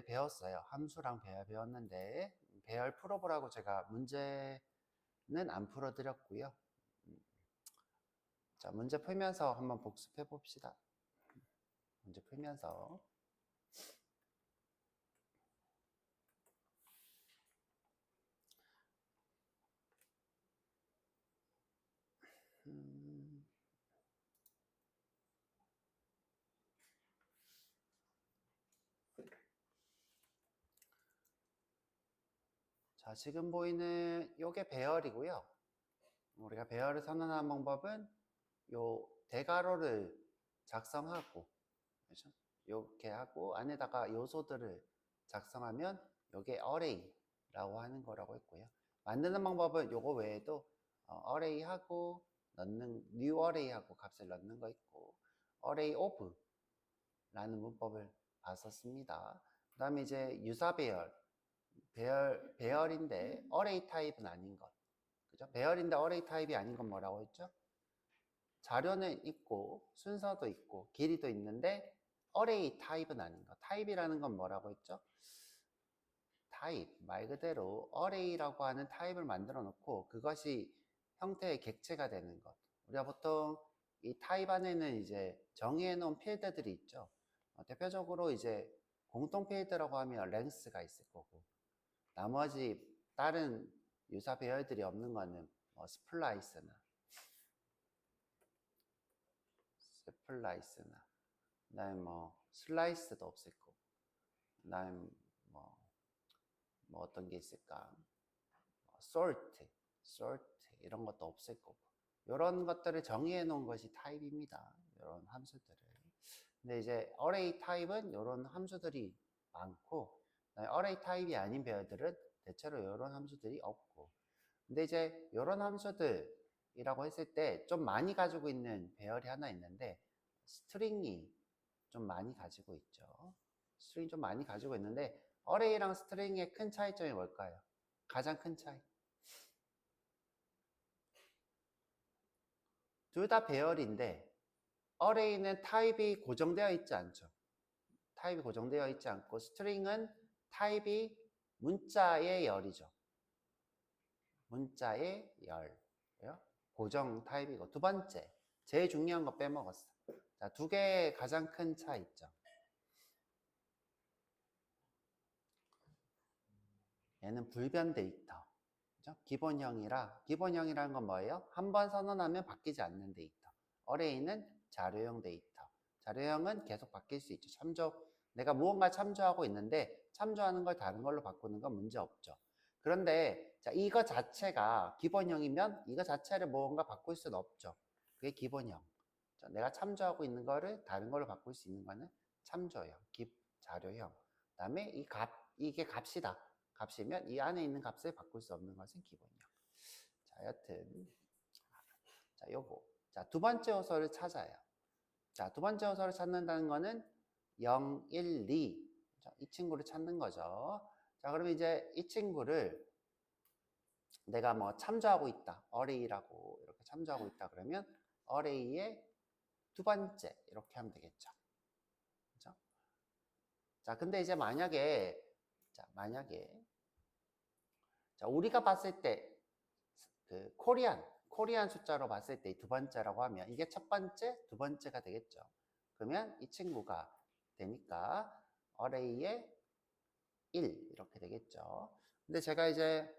배웠어요. 함수랑 배열 배웠는데 배열 풀어보라고 제가 문제는 안 풀어드렸고요. 자, 문제 풀면서 한번 복습해 봅시다. 문제 풀면서. 자, 지금 보이는 요게 배열이고요. 우리가 배열을 선언하는 방법은 요 대괄호를 작성하고, 그렇죠? 이렇게 하고 안에다가 요소들을 작성하면 요게 array라고 하는 거라고 했고요. 만드는 방법은 요거 외에도 array하고 넣는 new array하고 값을 넣는 거 있고 array of 라는 문법을 봤었습니다. 그 다음에 이제 유사 배열인데 array 타입은 아닌 것. 그죠? 배열인데 array 타입이 아닌 건 뭐라고 했죠? 자료는 있고 순서도 있고 길이도 있는데 array 타입은 아닌 것. 타입이라는 건 뭐라고 했죠? 타입, 말 그대로 array라고 하는 타입을 만들어 놓고 그것이 형태의 객체가 되는 것. 우리가 보통 이 타입 안에는 이제 정의해 놓은 필드들이 있죠. 대표적으로 이제 공통 필드라고 하면 length가 있을 거고 나머지 다른 유사 배열들이 없는 거는 뭐 스플라이스나 그다음에 뭐 슬라이스도 없을 거고 그다음에 뭐 어떤 게 있을까? sort 이런 것도 없을 거고 이런 것들을 정의해 놓은 것이 타입입니다. 이런 함수들을. 근데 이제 array 타입은 이런 함수들이 많고 array 타입이 아닌 배열들은 대체로 이런 함수들이 없고 근데 이제 이런 함수들이라고 했을 때 좀 많이 가지고 있는 배열이 하나 있는데 스트링이 좀 많이 가지고 있죠. 스트링이 좀 많이 가지고 있는데 array랑 스트링의 큰 차이점이 뭘까요? 가장 큰 차이. 둘 다 배열인데 array는 타입이 고정되어 있지 않죠. 타입이 고정되어 있지 않고 스트링은 타입이 문자의 열이죠. 문자의 열. 고정 타입이고 두 번째 제일 중요한 거 빼먹었어. 자, 두 개의 가장 큰 차이 있죠. 얘는 불변 데이터. 그죠? 기본형이라는 건 뭐예요? 한 번 선언하면 바뀌지 않는 데이터. array는 자료형 데이터. 자료형은 계속 바뀔 수 있죠. 내가 무언가 참조하고 있는데 참조하는 걸 다른 걸로 바꾸는 건 문제 없죠. 그런데 자, 이거 자체가 기본형이면 이거 자체를 무언가 바꿀 수는 없죠. 그게 기본형. 자, 내가 참조하고 있는 거를 다른 걸로 바꿀 수 있는 거는 참조형, 자료형. 그다음에 이게 값이다. 값이면 이 안에 있는 값을 바꿀 수 없는 것은 기본형. 자, 여튼 자, 요거. 자, 두 번째 요소를 찾아요. 자, 두 번째 요소를 찾는다는 거는 0, 1, 2. 이 친구를 찾는 거죠. 자, 그러면 이제 이 친구를 내가 뭐 참조하고 있다. array라고 이렇게 참조하고 있다. 그러면 array의 두 번째 이렇게 하면 되겠죠. 그렇죠? 자, 근데 이제 만약에 자, 우리가 봤을 때 그 코리안 숫자로 봤을 때 두 번째라고 하면 이게 첫 번째, 두 번째가 되겠죠. 그러면 이 친구가 되니까 array의 1 이렇게 되겠죠. 근데 제가 이제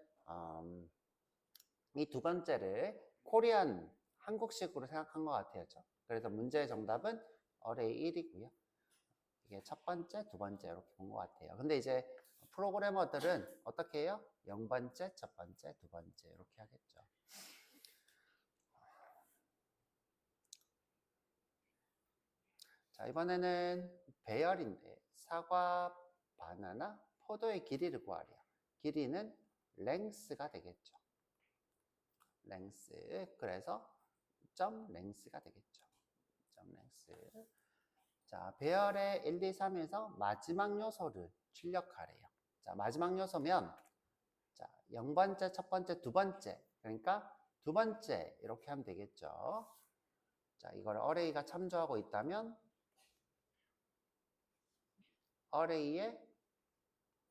이 두 번째를 코리안 한국식으로 생각한 것 같아요. 그래서 문제의 정답은 array 1이고요. 이게 첫 번째, 두 번째 이렇게 본 것 같아요. 근데 이제 프로그래머들은 어떻게 해요? 0번째, 첫 번째, 두 번째 이렇게 하겠죠. 자, 이번에는 배열인데 사과, 바나나, 포도의 길이를 구하래요. 길이는 length가 되겠죠. length. 그래서 점 length가 되겠죠. 점 length. 자, 배열의 1, 2, 3에서 마지막 요소를 출력하래요. 자, 마지막 요소면 자, 0번째, 첫 번째, 두 번째. 그러니까 두 번째 이렇게 하면 되겠죠. 자, 이걸 array가 참조하고 있다면 array의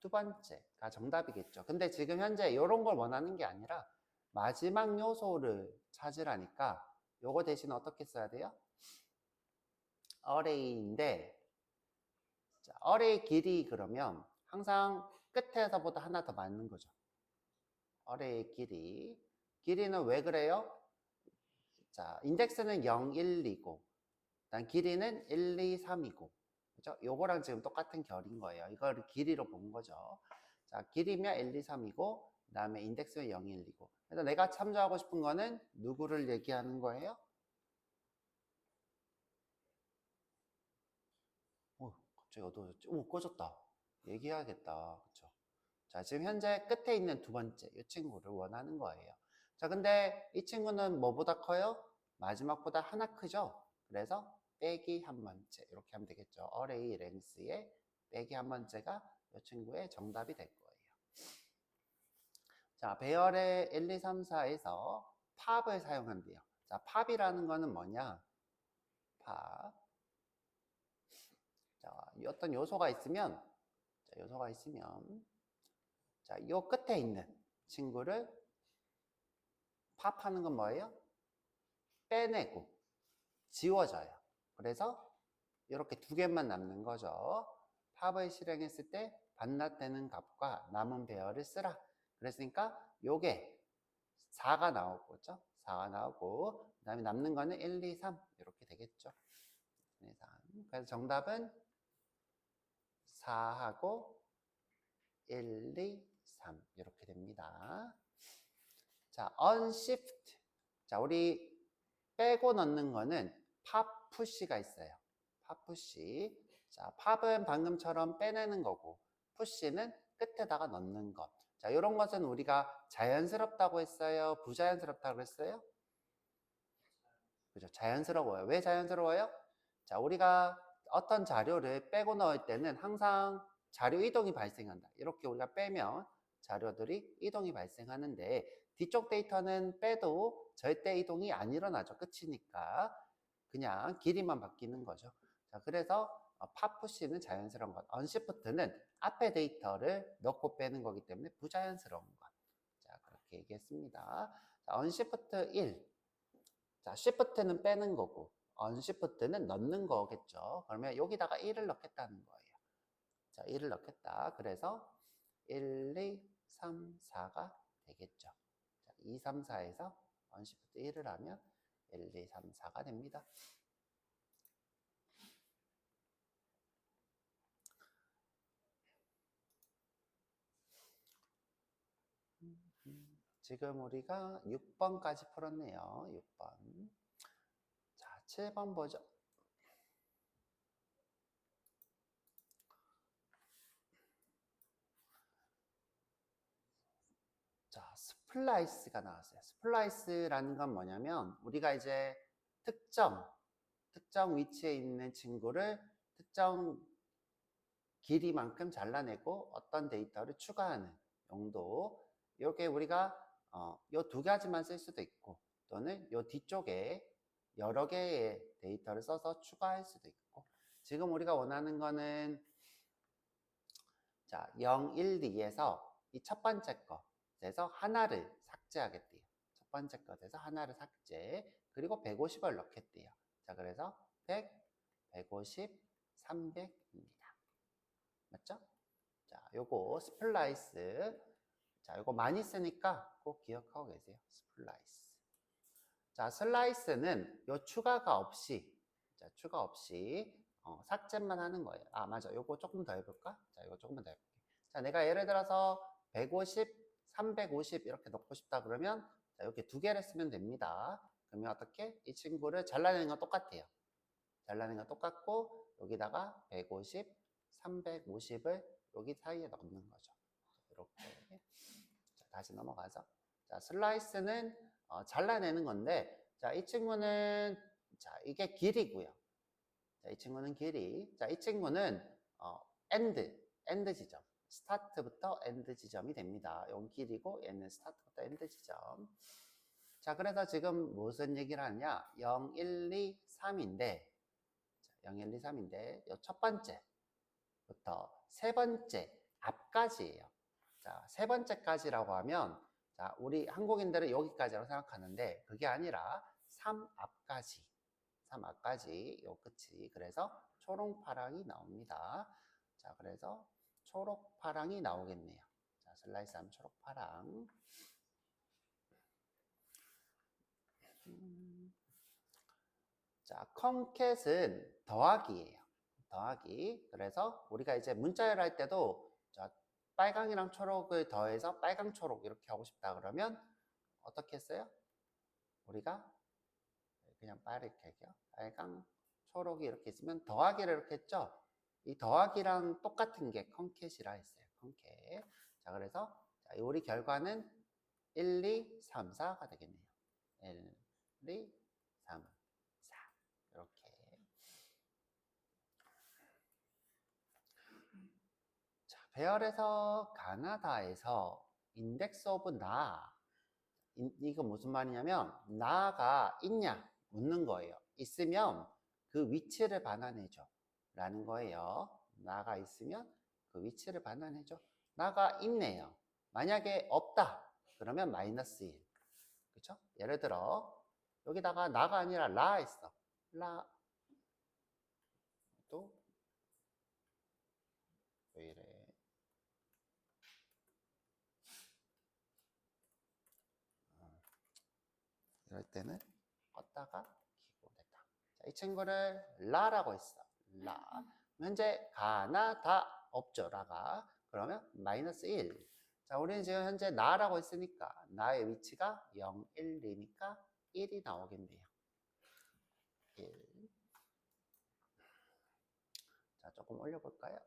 두 번째가 정답이겠죠. 근데 지금 현재 이런 걸 원하는 게 아니라 마지막 요소를 찾으라니까 요거 대신 어떻게 써야 돼요? array인데, 자, array 길이 그러면 항상 끝에서보다 하나 더 많은 거죠. array 길이. 길이는 왜 그래요? 자, 인덱스는 0, 1, 2고, 일단 길이는 1, 2, 3이고, 그죠? 요거랑 지금 똑같은 결인 거예요. 이걸 길이로 본 거죠. 자, 길이면 1, 2, 3이고, 그 다음에 인덱스면 0, 1, 2고. 그래서 내가 참조하고 싶은 거는 누구를 얘기하는 거예요? 갑자기 어두워졌지? 오, 꺼졌다. 얘기해야겠다. 그쵸? 자, 지금 현재 끝에 있는 두 번째, 이 친구를 원하는 거예요. 자, 근데 이 친구는 뭐보다 커요? 마지막보다 하나 크죠? 그래서 빼기 한 번째. 이렇게 하면 되겠죠. array length의 빼기 한 번째가 이 친구의 정답이 될 거예요. 자, 배열의 1, 2, 3, 4에서 팝을 사용한대요. 자, 팝이라는 거는 뭐냐? 팝. 자, 어떤 요소가 있으면, 자, 요 끝에 있는 친구를 팝하는 건 뭐예요? 빼내고 지워져요. 그래서 이렇게 두 개만 남는 거죠. 팝을 실행했을 때 반납되는 값과 남은 배열을 쓰라. 그랬으니까 요게 4가 나오고, 그렇죠? 4가 나오고, 그 다음에 남는 거는 1, 2, 3 이렇게 되겠죠. 1, 2, 3. 그래서 정답은 4하고 1, 2, 3 이렇게 됩니다. 자, unshift. 자, 우리 빼고 넣는 거는 팝 푸시가 있어요. 팝 푸시. 자, 팝은 방금처럼 빼내는 거고, 푸시는 끝에다가 넣는 것. 자, 이런 것은 우리가 자연스럽다고 했어요? 부자연스럽다고 했어요? 그죠? 자연스러워요. 왜 자연스러워요? 자, 우리가 어떤 자료를 빼고 넣을 때는 항상 자료 이동이 발생한다. 이렇게 우리가 빼면 자료들이 이동이 발생하는데 뒤쪽 데이터는 빼도 절대 이동이 안 일어나죠. 끝이니까. 그냥 길이만 바뀌는 거죠. 자, 그래서 팝푸시는 자연스러운 것. 언시프트는 앞에 데이터를 넣고 빼는 거기 때문에 부자연스러운 것. 자, 그렇게 얘기했습니다. 자, 언시프트 1. 자, shift는 빼는 거고, unshift는 넣는 거겠죠. 그러면 여기다가 1을 넣겠다는 거예요. 자, 1을 넣겠다. 그래서 1, 2, 3, 4가 되겠죠. 자, 2, 3, 4에서 unshift 1을 하면 1, 2, 3, 4가 됩니다. 지금 우리가 6번까지 풀었네요. 6번. 자, 7번 보죠. 자, 스플라이스가 나왔어요. 스플라이스라는 건 뭐냐면 우리가 이제 특정 위치에 있는 친구를 특정 길이만큼 잘라내고 어떤 데이터를 추가하는 용도. 이렇게 우리가 요 두 가지만 쓸 수도 있고 또는 요 뒤쪽에 여러 개의 데이터를 써서 추가할 수도 있고 지금 우리가 원하는 거는 자 0, 1, 2에서 이 첫 번째 거에서 하나를 삭제하겠대요. 첫 번째 것에서 하나를 삭제 그리고 150을 넣겠대요. 자 그래서 100, 150, 300입니다. 맞죠? 자, 요거 스플라이스. 자, 요거 많이 쓰니까 꼭 기억하고 계세요. 스플라이스. 자, 슬라이스는 요 추가가 없이, 자, 추가 없이 삭제만 하는 거예요. 아, 맞아. 요거 조금 더 해볼까? 자, 요거 조금만 더 해볼게. 자, 내가 예를 들어서 150, 350 이렇게 넣고 싶다 그러면 자, 이렇게 두 개를 쓰면 됩니다. 그러면 어떻게? 이 친구를 잘라내는 건 똑같아요. 잘라내는 건 똑같고 여기다가 150, 350을 여기 사이에 넣는 거죠. 이렇게. 자, 다시 넘어가서. 자, 슬라이스는 잘라내는 건데, 자, 이 친구는, 자, 이게 길이고요. 자, 이 친구는 길이. 자, 이 친구는, 엔드 지점. 스타트부터 엔드 지점이 됩니다. yon 길이고, 얘는 스타트부터 엔드 지점. 자, 그래서 지금 무슨 얘기를 하냐? 0, 1, 2, 3인데, 0, 1, 2, 3인데, 첫 번째부터 세 번째 앞까지예요. 자, 세 번째까지라고 하면 자, 우리 한국인들은 여기까지라고 생각하는데 그게 아니라 3 앞까지. 3 앞까지 요 끝이. 그래서 초록파랑이 나옵니다. 자, 그래서 초록파랑이 나오겠네요. 자, 슬라이스 하면 초록파랑. 자, 컨캣은 더하기예요. 더하기. 그래서 우리가 이제 문자열 할 때도 자, 빨강이랑 초록을 더해서 빨강 초록 이렇게 하고 싶다 그러면 어떻게 했어요? 우리가 그냥 빠르게 할게요. 빨강 초록이 이렇게 있으면 더하기를 이렇게 했죠. 이 더하기랑 똑같은 게 컨캣이라 했어요. 컨캣. 자, 그래서 자, 우리 결과는 1, 2, 3, 4가 되겠네요. 1, 2, 3, 4 이렇게. 자, 배열에서 가나다에서 인덱스 오브 나 이거 무슨 말이냐면 나가 있냐 묻는 거예요. 있으면 그 위치를 반환해줘 라는 거예요. 나가 있으면 그 위치를 반환해줘. 나가 있네요. 만약에 없다 그러면 마이너스 1. 그쵸? 예를 들어 여기다가 나가 아니라 라 있어. 라 또 왜 이래? 이럴 때는 껐다가 키고 됐다. 자, 이 친구를 라라고 했어. 라. 현재 가나 다 없죠. 라가. 그러면 마이너스 1. 자, 우리는 지금 현재 나라고 했으니까 나의 위치가 0, 1, 2니까 1이 나오겠네요. 1. 자, 조금 올려볼까요?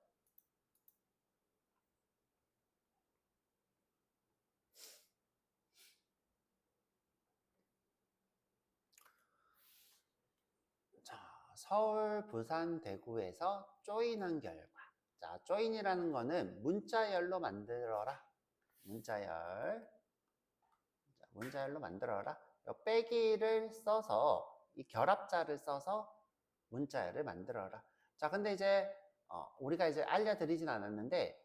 자, 서울, 부산, 대구에서 조인한 결과. 자, 조인이라는 거는 문자열로 만들어라. 문자열. 자, 문자열로 만들어라. 이 빼기를 써서 이 결합자를 써서 문자열을 만들어라. 자, 근데 이제 우리가 이제 알려드리진 않았는데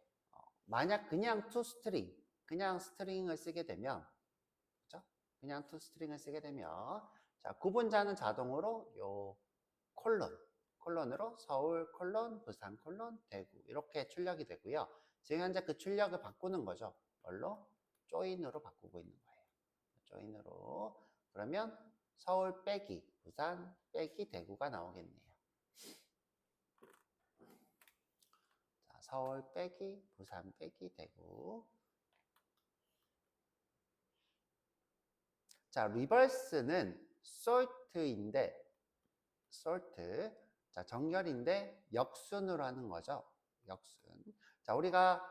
만약 그냥 toString, 그냥 스트링을 쓰게 되면, 그죠? 그냥 toString을 쓰게 되면, 자, 구분자는 자동으로 요 콜론으로 서울 콜론, 부산 콜론, 대구 이렇게 출력이 되고요. 지금 현재 그 출력을 바꾸는 거죠. 뭘로? 조인으로 바꾸고 있는 거예요. 조인으로. 그러면 서울 빼기 부산 빼기 대구가 나오겠네요. 자, 서울 빼기 부산 빼기 대구. 자, 리버스는 sort인데 sort. 자, 정렬인데 역순으로 하는 거죠. 역순. 자, 우리가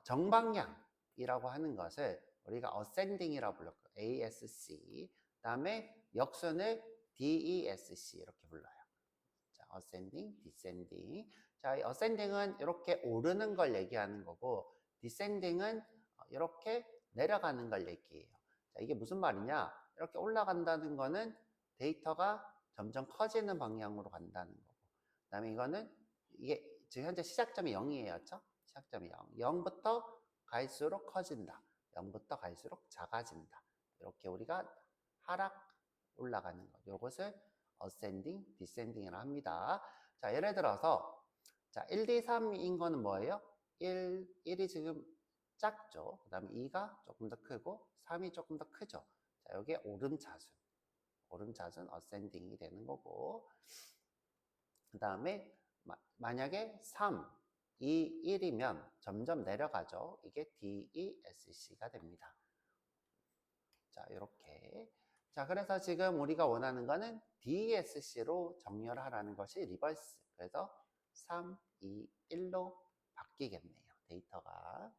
정방향이라고 하는 것을 우리가 ascending이라고 불렀고 ASC. 그다음에 역순을 DESC 이렇게 불러요. 자, ascending, descending. 자, ascending은 이렇게 오르는 걸 얘기하는 거고 descending은 이렇게 내려가는 걸 얘기해요. 자, 이게 무슨 말이냐? 이렇게 올라간다는 거는 데이터가 점점 커지는 방향으로 간다는 거고. 그다음에 이거는 이게 지금 현재 시작점이 0이에요. 그렇죠? 시작점이 0. 0부터 갈수록 커진다. 0부터 갈수록 작아진다. 이렇게 우리가 하락 올라가는 거. 이것을 ascending, descending이라 합니다. 자, 예를 들어서 자, 1, 2, 3인 거는 뭐예요? 1이 지금 작죠. 그 다음에 2가 조금 더 크고 3이 조금 더 크죠. 자, 여기에 오름차순. 오름차순 ascending이 되는 거고 그 다음에 만약에 3, 2, 1이면 점점 내려가죠. 이게 DESC가 됩니다. 자, 이렇게. 자, 그래서 지금 우리가 원하는 거는 DESC로 정렬하라는 것이 리버스. 그래서 3, 2, 1로 바뀌겠네요. 데이터가.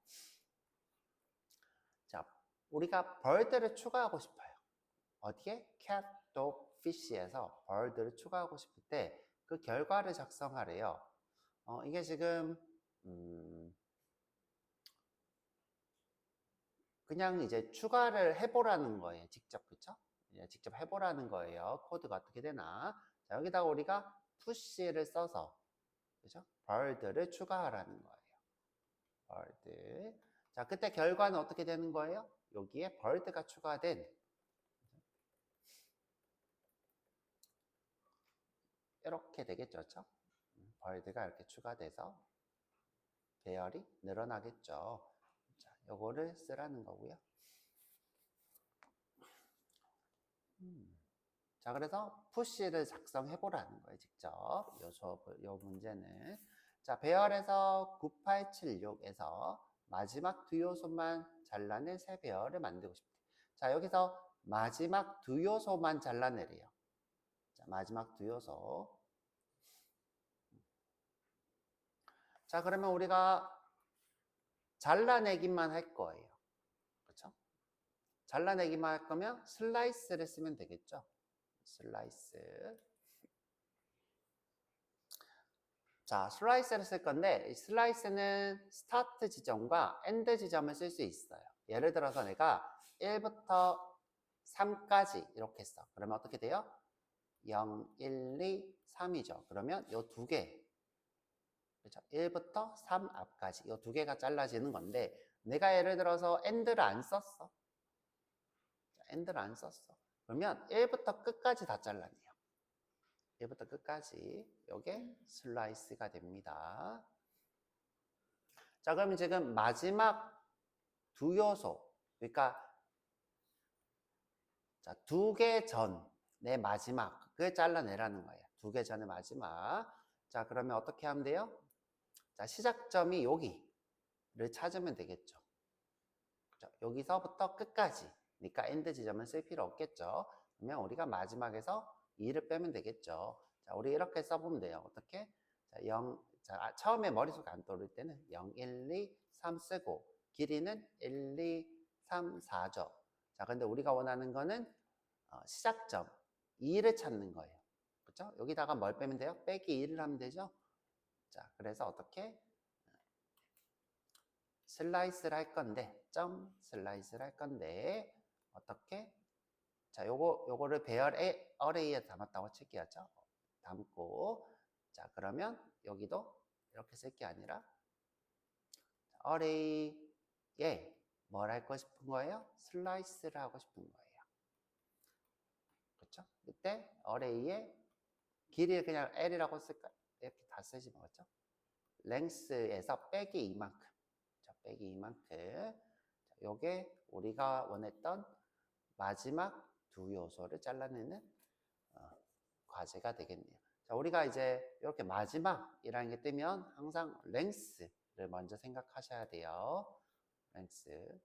자, 우리가 bird를 추가하고 싶어요. 어디에? cat, dog, fish에서 bird를 추가하고 싶을 때 그 결과를 작성하래요. 이게 지금 그냥 이제 추가를 해보라는 거예요. 직접, 그쵸? 직접 해보라는 거예요. 코드가 어떻게 되나. 자, 여기다가 우리가 push를 써서, 그죠? bird를 추가하라는 거예요. bird. 자, 그때 결과는 어떻게 되는 거예요? 여기에 bird가 추가된 이렇게 되겠죠, 그렇죠? bird가 이렇게 추가돼서 배열이 늘어나겠죠. 자, 요거를 쓰라는 거고요. 자, 그래서 푸시를 작성해 보라는 거예요, 직접. 요 문제는. 자, 배열에서 9876에서 마지막 두 요소만 잘라낸 세 배열을 만들고 싶대. 자, 여기서 마지막 두 요소만 잘라내래요. 자, 마지막 두 요소. 자, 그러면 우리가 잘라내기만 할 거예요. 그렇죠? 잘라내기만 할 거면 슬라이스를 쓰면 되겠죠. 슬라이스. 자, 슬라이스를 쓸 건데 슬라이스는 스타트 지점과 엔드 지점을 쓸 수 있어요. 예를 들어서 내가 1부터 3까지 이렇게 했어. 그러면 어떻게 돼요? 0, 1, 2, 3이죠. 그러면 요 두 개, 그렇죠? 1부터 3 앞까지 요 두 개가 잘라지는 건데 내가 예를 들어서 엔드를 안 썼어. 엔드를 안 썼어. 그러면 1부터 끝까지 다 잘라내요. 1부터 끝까지 요게 슬라이스가 됩니다. 자, 그러면 지금 마지막 두 요소, 그러니까 자, 두 개 전의 마지막을 잘라내라는 거예요. 두 개 전의 마지막. 자, 그러면 어떻게 하면 돼요? 자, 시작점이 여기를 찾으면 되겠죠. 그렇죠? 여기서부터 끝까지. 그러니까 엔드 지점은 쓸 필요 없겠죠. 그러면 우리가 마지막에서 2를 빼면 되겠죠. 자, 우리 이렇게 써보면 돼요. 어떻게? 자, 0, 자, 처음에 머릿속에 안 떠오를 때는 0, 1, 2, 3 쓰고 길이는 1, 2, 3, 4죠. 자, 근데 우리가 원하는 거는 시작점 2를 찾는 거예요. 그렇죠? 여기다가 뭘 빼면 돼요? 빼기 2를 하면 되죠. 자, 그래서 어떻게? 슬라이스를 할 건데, 점 슬라이스를 할 건데, 어떻게? 자, 요거를 배열 어레이에 담았다고 칠게요. 담고, 자, 그러면 여기도 이렇게 쓸 게 아니라, 어레이에 뭘 하고 싶은 거예요? 슬라이스를 하고 싶은 거예요. 그렇죠? 이때 어레이에 길이를 그냥 L이라고 쓸까? 이렇게 다 쓰지 뭐죠? 랭스에서 빼기 이만큼. 자, 빼기 이만큼. 자, 요게 우리가 원했던 마지막 두 요소를 잘라내는 과제가 되겠네요. 자, 우리가 이제 이렇게 마지막이라는 게 뜨면 항상 랭스를 먼저 생각하셔야 돼요. 랭스.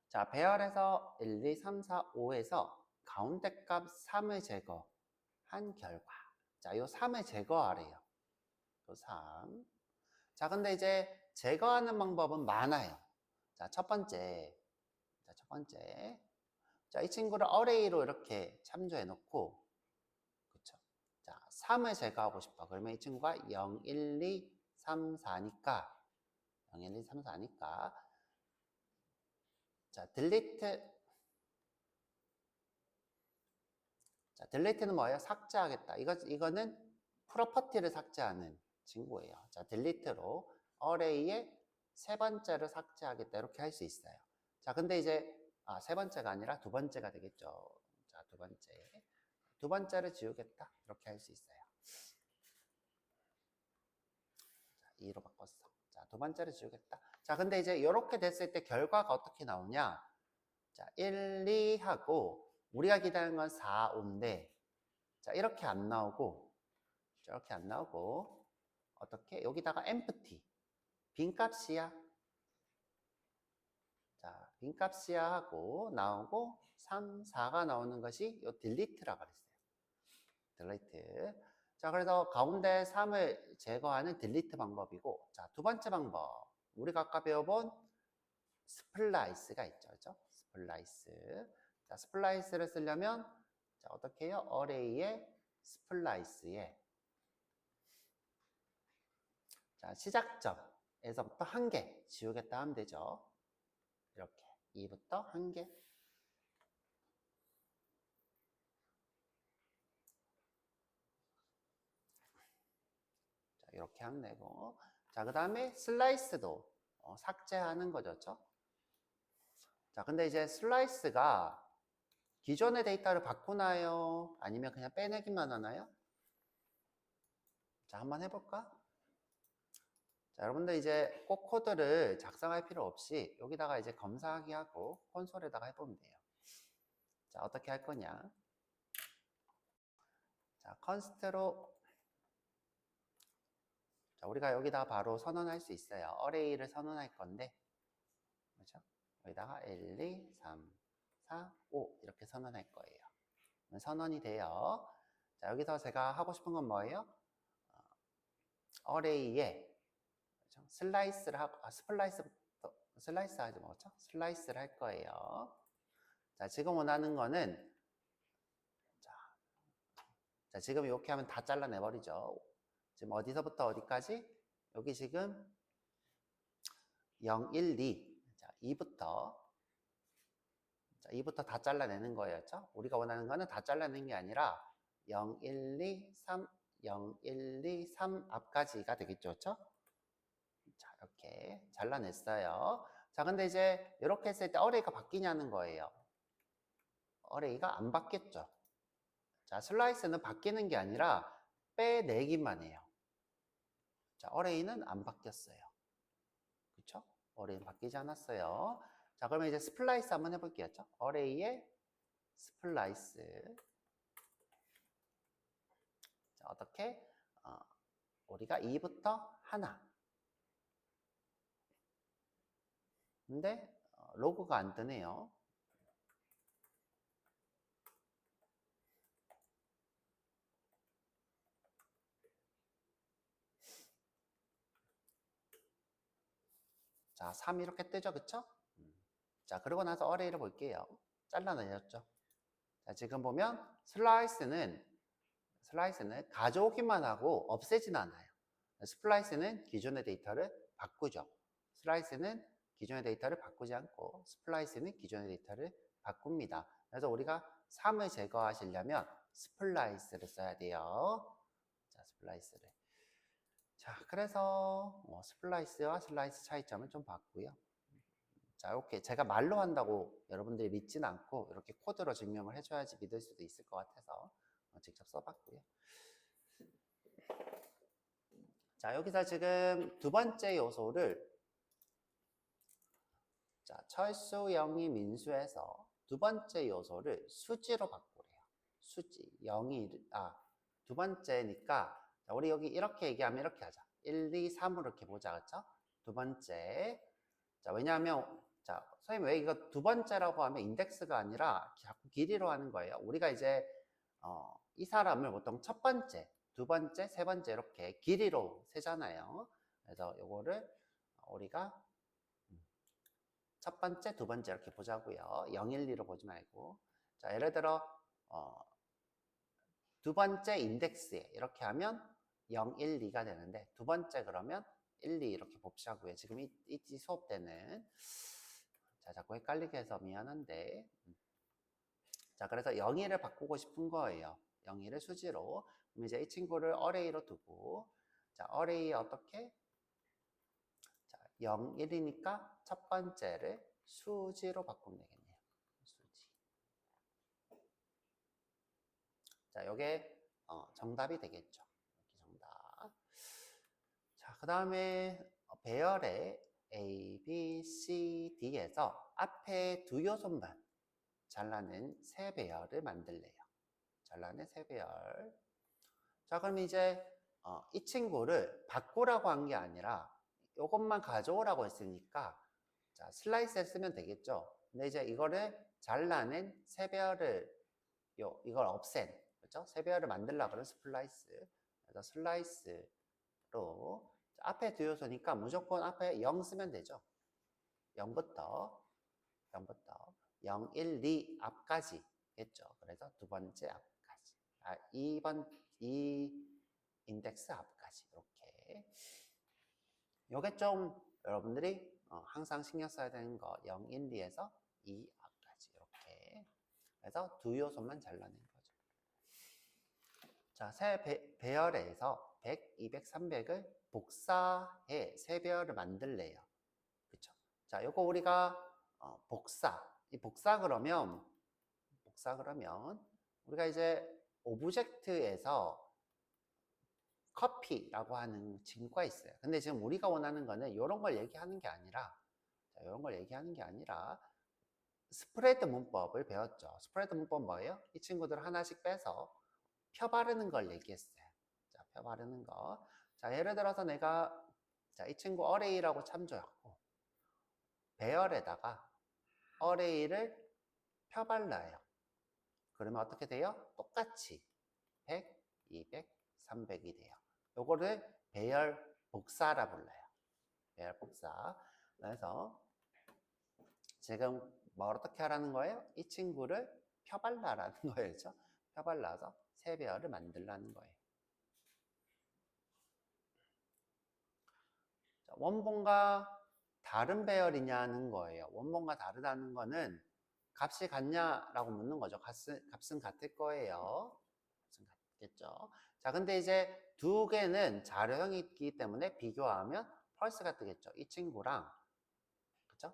자, 배열에서 1, 2, 3, 4, 5에서 가운데 값 3을 제거한 결과. 자, 요 3을 제거하래요. 요 3. 자, 근데 이제 제거하는 방법은 많아요. 자, 첫 번째. 자, 이 친구를 어레이로 이렇게 참조해 놓고, 그쵸? 자, 3을 제거하고 싶어. 그러면 이 친구가 0, 1, 2, 3, 4니까, 0, 1, 2, 3, 4니까, 자, 딜리트는 뭐예요? 삭제하겠다. 이거는 프로퍼티를 삭제하는 친구예요. 자, 딜리트로 어레이의 세 번째를 삭제하겠다. 이렇게 할 수 있어요. 자, 근데 이제 세 번째가 아니라 두 번째가 되겠죠. 자, 두 번째. 두 번째를 지우겠다. 이렇게 할 수 있어요. 자, 2로 바꿨어. 자, 두 번째를 지우겠다. 자, 근데 이제 이렇게 됐을 때 결과가 어떻게 나오냐? 자, 1, 2하고 우리가 기다리는 건 4, 5인데 자, 이렇게 안 나오고 어떻게? 여기다가 empty 빈값이야. 자, 빈값이야 하고 나오고 3, 4가 나오는 것이 요 delete라고 그랬어요. delete. 자, 그래서 가운데 3을 제거하는 delete 방법이고, 자, 두 번째 방법. 우리가 아까 배워본 스플라이스가 있죠. 그죠? 스플라이스. 자, 스플라이스를 쓰려면 자, 어떻게 해요? 어레이의 스플라이스에 자, 시작점에서부터 한 개 지우겠다 하면 되죠. 이렇게 2부터 한 개. 이렇게 하면 되고. 자, 그 다음에 슬라이스도 삭제하는 거죠. 그렇죠? 자, 근데 이제 슬라이스가 기존의 데이터를 바꾸나요? 아니면 그냥 빼내기만 하나요? 자, 한번 해볼까? 자, 여러분들 이제 꼭 코드를 작성할 필요 없이 여기다가 이제 검사하기 하고 콘솔에다가 해보면 돼요. 자, 어떻게 할 거냐? 자, 컨스트로 자, 우리가 여기다가 바로 선언할 수 있어요. 어레이를 선언할 건데, 그렇죠? 여기다가 1, 2, 3, 4, 5 이렇게 선언할 거예요. 선언이 돼요. 자, 여기서 제가 하고 싶은 건 뭐예요? 어레이에 슬라이스를 하고, 슬라이스 하지 뭐죠? 슬라이스를 할 거예요. 자, 지금 원하는 거는, 자, 지금 이렇게 하면 다 잘라내버리죠. 지금 어디서부터 어디까지? 여기 지금 0, 1, 2. 자, 2부터. 자, 2부터 다 잘라내는 거였죠? 우리가 원하는 거는 다 잘라내는 게 아니라 0, 1, 2, 3, 0, 1, 2, 3 앞까지가 되겠죠? 그렇죠? 자, 이렇게 잘라냈어요. 자, 근데 이제 이렇게 했을 때 어레이가 바뀌냐는 거예요. 어레이가 안 바뀌었죠. 자, 슬라이스는 바뀌는 게 아니라 빼내기만 해요. 자, 어레이는 안 바뀌었어요. 그쵸? 어레이는 바뀌지 않았어요. 자, 그러면 이제 스플라이스 한번 해볼게요. 어레이의 스플라이스. 자, 어떻게? 우리가 2부터 하나. 근데 로그가 안 뜨네요. 자, 3 이렇게 뜨죠, 그쵸? 자, 그러고 나서 어레이를 볼게요. 잘라내렸죠. 자, 지금 보면 슬라이스는 가져오기만 하고 없애진 않아요. 스플라이스는 기존의 데이터를 바꾸죠. 슬라이스는 기존의 데이터를 바꾸지 않고 스플라이스는 기존의 데이터를 바꿉니다. 그래서 우리가 3을 제거하시려면 스플라이스를 써야 돼요. 자, 스플라이스를. 자, 그래서 스플라이스와 슬라이스 차이점을 좀 봤고요. 자, 이렇게 제가 말로 한다고 여러분들이 믿지는 않고 이렇게 코드로 증명을 해줘야지 믿을 수도 있을 것 같아서 직접 써봤고요. 자, 여기서 지금 두 번째 요소를 자, 철수, 영희, 민수에서 두 번째 요소를 수지로 바꾸래요. 수지, 영희, 두 번째니까 자, 우리 여기 이렇게 얘기하면 이렇게 하자. 1, 2, 3으로 이렇게 보자, 그렇죠? 두 번째. 자, 왜냐하면 자, 선생님 왜 이거 두 번째라고 하면 인덱스가 아니라 자꾸 길이로 하는 거예요. 우리가 이제 이 사람을 보통 첫 번째, 두 번째, 세 번째 이렇게 길이로 세잖아요. 그래서 요거를 우리가 첫 번째, 두 번째 이렇게 보자고요. 0, 1, 2로 보지 말고. 자, 예를 들어 두 번째 인덱스에 이렇게 하면 0, 1, 2가 되는데 두 번째 그러면 1, 2 이렇게 봅시고요. 지금 이 수업 때는 자, 자꾸 헷갈리게 해서 미안한데 자, 그래서 0, 1을 바꾸고 싶은 거예요. 0, 1을 수지로. 그럼 이제 이 친구를 어레이로 두고 자, 어레이 어떻게? 자, 0, 1이니까 첫 번째를 수지로 바꾸면 되겠네요. 수지. 자, 요게 정답이 되겠죠. 이렇게 정답. 자, 그 다음에 배열의 A, B, C, D에서 앞에 두 요소만 잘라낸 세 배열을 만들래요. 잘라낸 세 배열. 자, 그럼 이제 이 친구를 바꾸라고 한 게 아니라 이것만 가져오라고 했으니까 자, 슬라이스에 쓰면 되겠죠. 근데 이제 이거를 잘라낸 세 배열을 이걸 없앤 그렇죠? 세 배열을 만들려고 그런 스플라이스. 그래서 슬라이스로 앞에 두 요소니까 무조건 앞에 0 쓰면 되죠. 0부터 0, 1, 2 앞까지 했죠. 그래서 두 번째 앞까지. 2 인덱스 앞까지 이렇게. 요게 좀 여러분들이 항상 신경 써야 되는 거 0, 1, 2에서 2 앞까지 이렇게. 그래서 두 요소만 잘라낸 거죠. 자, 세 배열에서 100, 200, 300을 복사해 세 배열을 만들래요. 그쵸? 자, 요거 우리가 이 복사 그러면 우리가 이제 오브젝트에서 커피라고 하는 친구가 있어요. 근데 지금 우리가 원하는 거는 이런 걸 얘기하는 게 아니라, 자, 이런 걸 얘기하는 게 아니라 스프레드 문법을 배웠죠. 스프레드 문법 뭐예요? 이 친구들 하나씩 빼서 펴 바르는 걸 얘기했어요. 자, 펴 바르는 거. 자, 예를 들어서 내가 자, 이 친구 어레이라고 참조했고 배열에다가 어레이를 펴 발라요. 그러면 어떻게 돼요? 똑같이 100, 200, 300이 돼요. 요거를 배열 복사라 불러요. 배열 복사. 그래서 지금 뭐 어떻게 하라는 거예요? 이 친구를 펴발라라는 거예요. 그렇죠? 펴발라서 세 배열을 만들라는 거예요. 자, 원본과 다른 배열이냐는 거예요. 원본과 다르다는 거는 값이 같냐라고 묻는 거죠. 값은 같을 거예요. 값은 같겠죠. 자, 근데 이제 두 개는 자료형이 있기 때문에 비교하면 펄스가 뜨겠죠. 이 친구랑, 그쵸?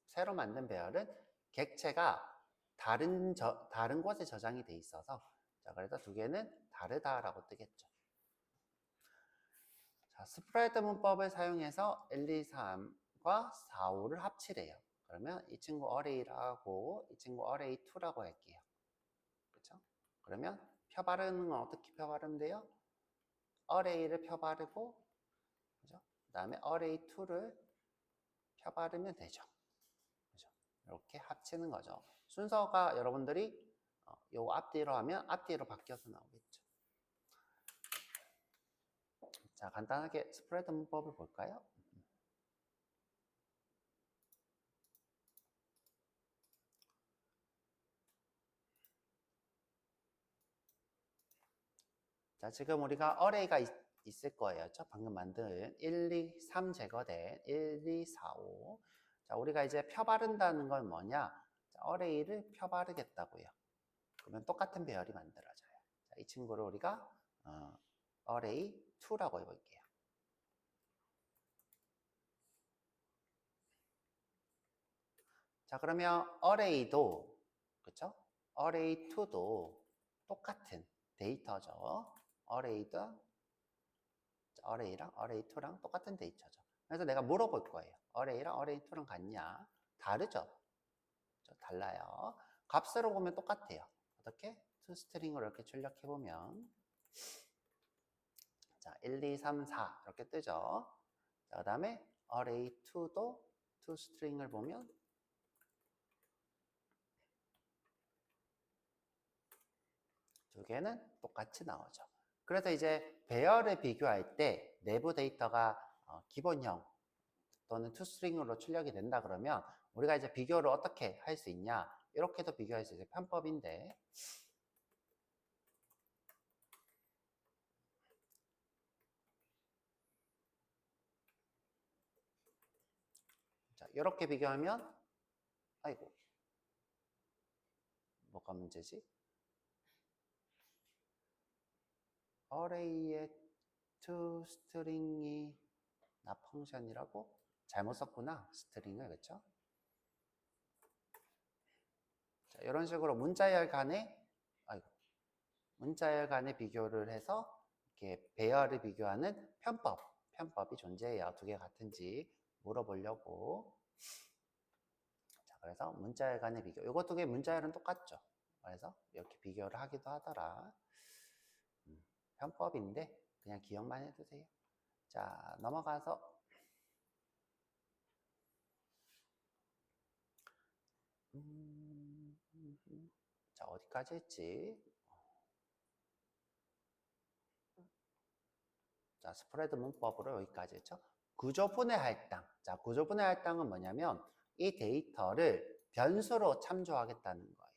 새로 만든 배열은 객체가 다른 곳에 저장이 돼 있어서, 자, 그래서 두 개는 다르다라고 뜨겠죠. 자, 스프레드 문법을 사용해서 1, 2, 3과 4, 5를 합치래요. 그러면 이 친구 어레이라고 이 친구 어레이2라고 할게요. 그렇죠? 그러면 펴 바르는 건 어떻게 펴 바르는데요? 어레이를 펴 바르고, 그죠? 그다음에 어레이2를 펴 바르면 되죠. 그죠? 이렇게 합치는 거죠. 순서가 여러분들이 요 앞뒤로 하면 앞뒤로 바뀌어서 나오겠죠. 자, 간단하게 스프레드 문법을 볼까요? 자, 지금 우리가 어레이가 있을 거예요. 방금 만든 1, 2, 3 제거된 1, 2, 4, 5. 자, 우리가 이제 펴 바른다는 건 뭐냐? 자, 어레이를 펴 바르겠다고요. 그러면 똑같은 배열이 만들어져요. 자, 이 친구를 우리가 어레이 2라고 해볼게요. 자, 그러면 어레이도, 그쵸? 어레이 2도 똑같은 데이터죠. 어레이랑 어레이2랑 똑같은 데이터죠. 그래서 내가 물어볼 거예요. 어레이랑 어레이2랑 같냐? 다르죠? 달라요. 값으로 보면 똑같아요. 어떻게? toString으로 이렇게 출력해보면 자, 1, 2, 3, 4 이렇게 뜨죠. 자, 그 다음에 array2도 toString을 보면 두 개는 똑같이 나오죠. 그래서 이제 배열을 비교할 때 내부 데이터가 기본형 또는 toString으로 출력이 된다 그러면 우리가 이제 비교를 어떻게 할 수 있냐? 이렇게도 비교할 수 있어요. 편법인데. 자, 이렇게 비교하면 아이고 뭐가 문제지? array의 toString이 나 펑션이라고 잘못 썼구나. 스트링을. 그렇죠? 자, 이런 식으로 문자열 간의 비교를 해서 이렇게 배열을 비교하는 편법이 존재해요. 두 개 같은지 물어보려고. 자, 그래서 문자열 간의 비교. 이것 두 개 문자열은 똑같죠. 그래서 이렇게 비교를 하기도 하더라. 편법인데 그냥 기억만 해두세요. 자, 넘어가서 자, 어디까지 했지? 자, 스프레드 문법으로 여기까지 했죠. 구조분해 할당. 자, 구조분해 할당은 뭐냐면 이 데이터를 변수로 참조하겠다는 거예요.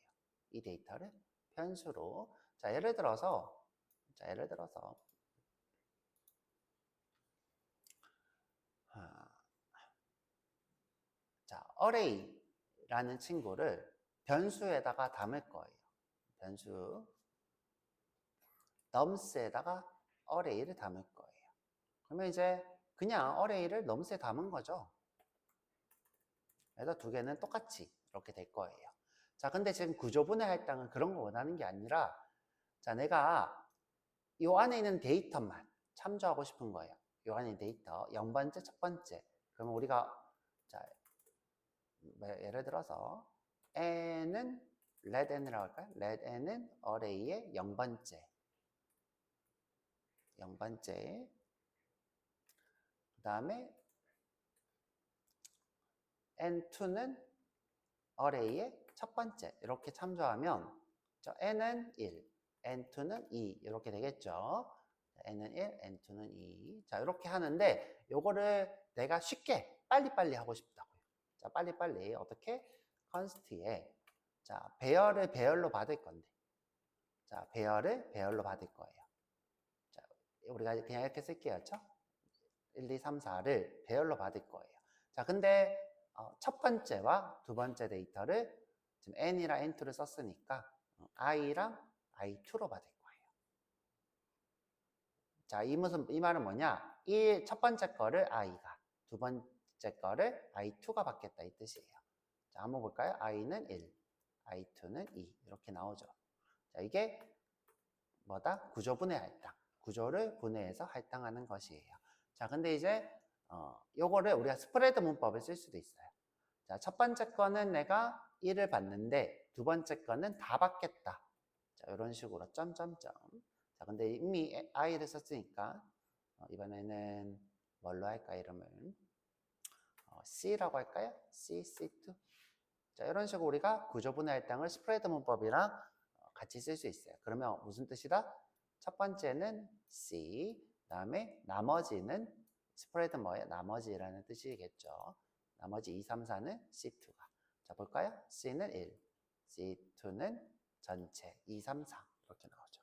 이 데이터를 변수로. 자, 예를 들어서 자, array라는 친구를 변수에다가 담을 거예요. 변수 nums에다가 array를 담을 거예요. 그러면 이제 그냥 array를 nums에 담은 거죠. 그래서 두 개는 똑같이 이렇게 될 거예요. 자, 근데 지금 구조분해 할당은 그런 거 원하는 게 아니라, 자, 내가 이 안에 있는 데이터만 참조하고 싶은 거예요. 이 안에 있는 데이터 0번째, 첫 번째. 그러면 우리가, 자, 예를 들어서 n은 let n이라고 할까요? let n은 array의 0번째. 0번째. 그 다음에 n2는 array의 첫 번째. 이렇게 참조하면 n은 1, n2는 2 이렇게 되겠죠. n은 1, n2는 2. 자, 이렇게 하는데 요거를 내가 쉽게 빨리빨리 하고 싶다고요. 자, 빨리빨리 어떻게? const에 자, 배열을 배열로 받을 건데. 자, 배열을 배열로 받을 거예요. 자, 우리가 그냥 이렇게 쓸게요. 그렇죠? 1, 2, 3, 4를 배열로 받을 거예요. 자, 근데 첫 번째와 두 번째 데이터를 지금 n이랑 n2를 썼으니까 i랑 i2로 받을 거예요. 자, 이 말은 뭐냐? 첫 번째 거를 i가, 두 번째 거를 i2가 받겠다 이 뜻이에요. 자, 한번 볼까요? i는 1, i2는 2 이렇게 나오죠. 자, 이게 뭐다? 구조분해 할당. 구조를 분해해서 할당하는 것이에요. 자, 근데 이제 요거를 우리가 스프레드 문법을 쓸 수도 있어요. 자, 첫 번째 거는 내가 1을 받는데 두 번째 거는 다 받겠다. 자, 이런 식으로 점점점. 자, 근데 이미 i를 썼으니까 이번에는 뭘로 할까 이름을 c라고 할까요? c, c2. 자, 이런 식으로 우리가 구조분해 할당을 스프레드 문법이랑 같이 쓸 수 있어요. 그러면 무슨 뜻이다? 첫 번째는 C, 그다음에 나머지는 스프레드 뭐예요? 나머지라는 뜻이겠죠. 나머지 2, 3, 4는 C2가. 자, 볼까요? C는 1, C2는 전체 2, 3, 4 이렇게 나오죠.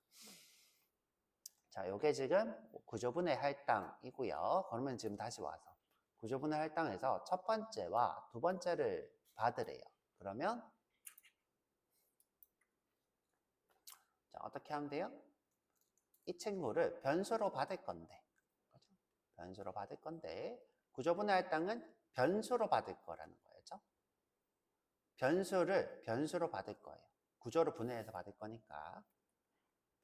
자, 요게 지금 구조분해 할당이고요. 그러면 지금 다시 와서 구조분해 할당에서 첫 번째와 두 번째를 받으래요. 그러면 자, 어떻게 하면 돼요? 이 친구를 변수로 받을 건데, 그렇죠? 변수로 받을 건데, 구조분해 할당은 변수로 받을 거라는 거죠. 변수로 받을 거예요. 구조를 분해해서 받을 거니까.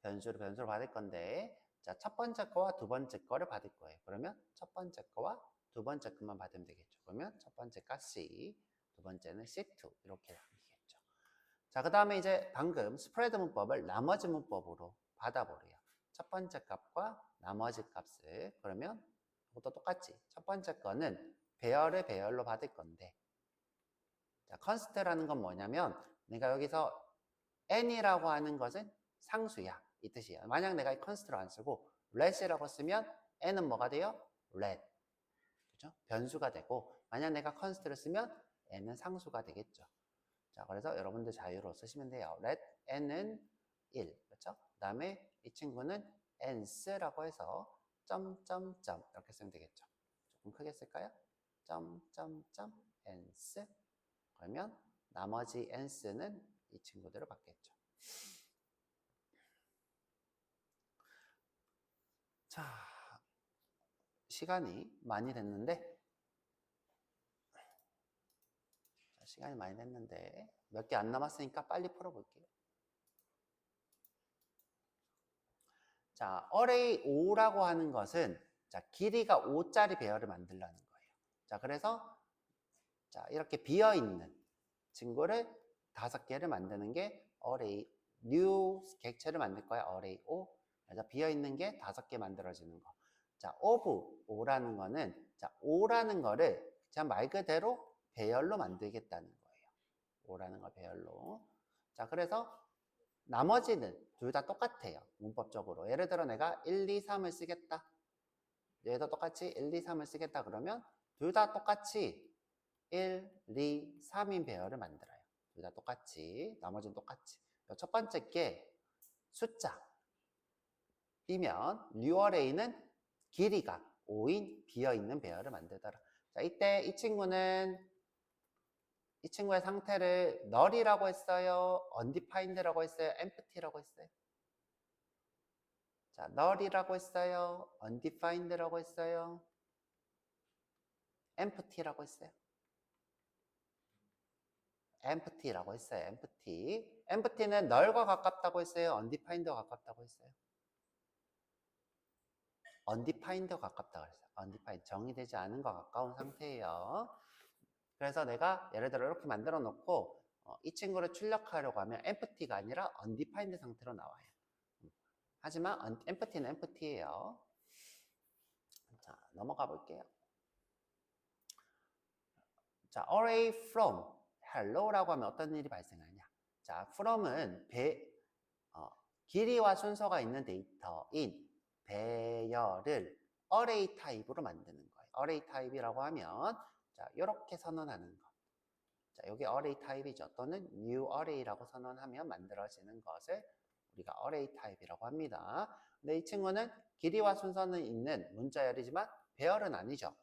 변수로 받을 건데, 자, 첫 번째 거와 두 번째 거를 받을 거예요. 그러면 첫 번째 거와 두 번째 것만 받으면 되겠죠. 그러면 첫 번째가 C, 두 번째는 C2 이렇게 남기겠죠. 자, 그 다음에 이제 방금 스프레드 문법을 나머지 문법으로 받아보래요. 첫 번째 값과 나머지 값을. 그러면 이것도 똑같이 첫 번째 거는 배열을 배열로 받을 건데, 자, const라는 건 뭐냐면 내가 여기서 n이라고 하는 것은 상수야 이 뜻이에요. 만약 내가 이 const를 안 쓰고 let이라고 쓰면 n은 뭐가 돼요? let. 그죠? 변수가 되고, 만약 내가 const를 쓰면 n은 상수가 되겠죠. 자, 그래서 여러분들 자유로 쓰시면 돼요. let n은 1, 그렇죠? 그 다음에 이 친구는 ns라고 해서 점점점 이렇게 쓰면 되겠죠. 조금 크게 쓸까요? 점점점 ns. 그러면 나머지 ns는 이 친구들을 받겠죠. 자, 시간이 많이 됐는데 몇 개 안 남았으니까 빨리 풀어볼게요. 자, array 5라고 하는 것은 자, 길이가 5짜리 배열을 만들라는 거예요. 자, 그래서 자, 이렇게 비어 있는 친구를 5개를 만드는 게 array new 객체를 만들 거야. array 5. 그래서 비어 있는 게 5개 만들어지는 거. 자, of 5라는 거는 자, 5라는 거를 그냥 말 그대로 배열로 만들겠다는 거예요. 5라는 거 배열로. 자, 그래서 나머지는 둘 다 똑같아요. 문법적으로. 예를 들어 내가 1, 2, 3을 쓰겠다. 얘도 똑같이 1, 2, 3을 쓰겠다 그러면 둘 다 똑같이 1, 2, 3인 배열을 만들어요. 둘 다 똑같이. 나머지는 똑같이. 첫 번째 게 숫자 이면 new array는 길이가 5인 비어있는 배열을 만들더라. 자, 이때 이 친구의 상태를 null이라고 했어요? undefined라고 했어요? empty라고 했어요? 자, null이라고 했어요. undefined라고 했어요. empty라고 했어요. empty라고 했어요. empty. empty는 null과 가깝다고 했어요. undefined와 가깝다고 했어요. undefined와 가깝다고 했어요. undefined. 정의되지 않은 것 가까운 상태예요. 그래서 내가 예를 들어 이렇게 만들어 놓고 이 친구를 출력하려고 하면 empty가 아니라 undefined 상태로 나와요. 하지만 empty는 empty예요. 자, 넘어가 볼게요. 자, array from hello라고 하면 어떤 일이 발생하냐? 자, from은 길이와 순서가 있는 데이터인 배열을 array 타입으로 만드는 거예요. array 타입이라고 하면 자, 이렇게 선언하는 거. 자, 여기 array 타입이죠. 또는 new array라고 선언하면 만들어지는 것을 우리가 array 타입이라고 합니다. 근데 이 친구는 길이와 순서는 있는 문자열이지만 배열은 아니죠.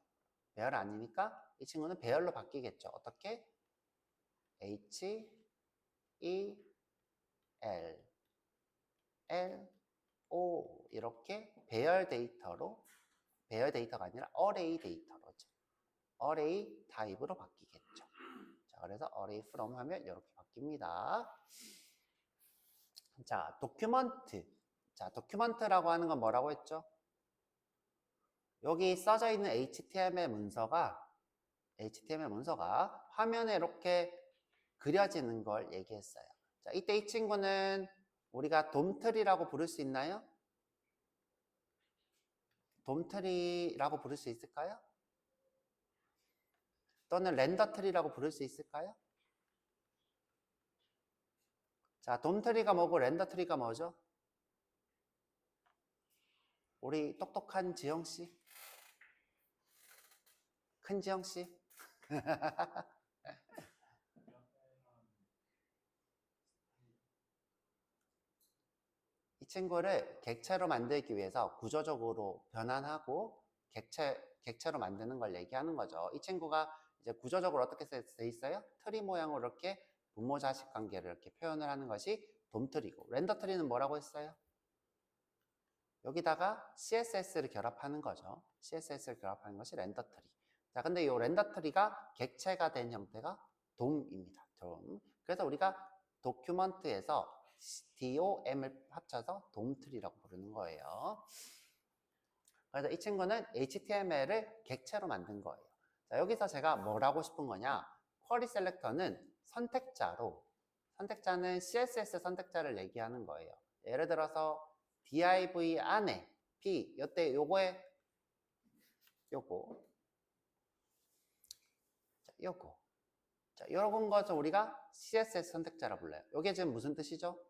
배열 아니니까 이 친구는 배열로 바뀌겠죠. 어떻게? H, E, L, L, O 이렇게 배열 데이터가 아니라 array 데이터로죠. array 타입으로 바뀌겠죠. 자, 그래서 array from 하면 이렇게 바뀝니다. 자, document. 자, document라고 하는 건 뭐라고 했죠? 여기 써져 있는 HTML 문서가 화면에 이렇게 그려지는 걸 얘기했어요. 자, 이때 이 친구는 우리가 돔트리라고 부를 수 있나요? 돔트리라고 부를 수 있을까요? 또는 렌더트리라고 부를 수 있을까요? 자, 돔트리가 뭐고 렌더트리가 뭐죠? 우리 똑똑한 지영씨? 큰 지영씨? 이 친구를 객체로 만들기 위해서 구조적으로 변환하고 객체로 만드는 걸 얘기하는 거죠. 이 친구가 이제 구조적으로 어떻게 돼 있어요? 트리 모양으로 이렇게 부모 자식 관계를 이렇게 표현을 하는 것이 돔트리고, 렌더트리는 뭐라고 했어요? 여기다가 CSS를 결합하는 거죠. CSS를 결합하는 것이 렌더트리. 자, 근데 이 렌더트리가 객체가 된 형태가 돔입니다. 돔. 그래서 우리가 도큐먼트에서 DOM을 합쳐서 돔트리라고 부르는 거예요. 그래서 이 친구는 HTML을 객체로 만든 거예요. 자, 여기서 제가 뭘 하고 싶은 거냐? 쿼리 셀렉터는 선택자는 CSS 선택자를 얘기하는 거예요. 예를 들어서 div 안에 p 이때 요거 자, 요런 것을 우리가 CSS 선택자라 불러요. 요게 지금 무슨 뜻이죠?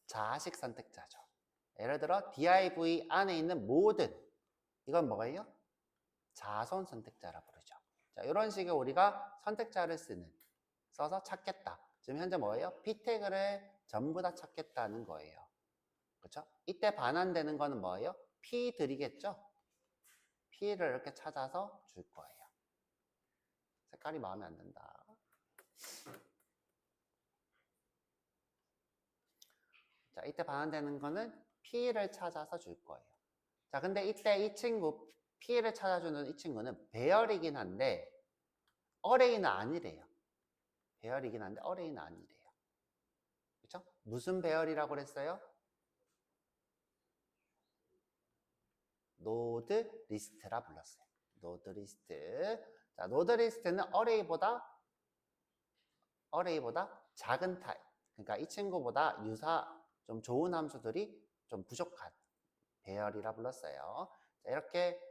자식 선택자죠. 예를 들어 div 안에 있는 모든 이건 뭐예요? 자손 선택자라 부르죠. 자, 이런 식의 우리가 선택자를 써서 찾겠다. 지금 현재 뭐예요? p 태그를 전부 다 찾겠다는 거예요. 그렇죠? 이때 반환되는 거는 뭐예요? p들이겠죠? p를 이렇게 찾아서 줄 거예요. 색깔이 마음에 안 든다. 자, 이때 반환되는 거는 p를 찾아서 줄 거예요. 자, 근데 이때 이 친구 p를 찾아주는 이 친구는 배열이긴 한데 어레이는 아니래요. 배열이긴 한데 어레이는 아니래요. 그렇죠? 무슨 배열이라고 그랬어요? 노드 리스트라 불렀어요. 노드 리스트. 자, 노드 리스트는 어레이보다 작은 타입. 그러니까 이 친구보다 좀 좋은 함수들이 좀 부족한 배열이라 불렀어요. 자, 이렇게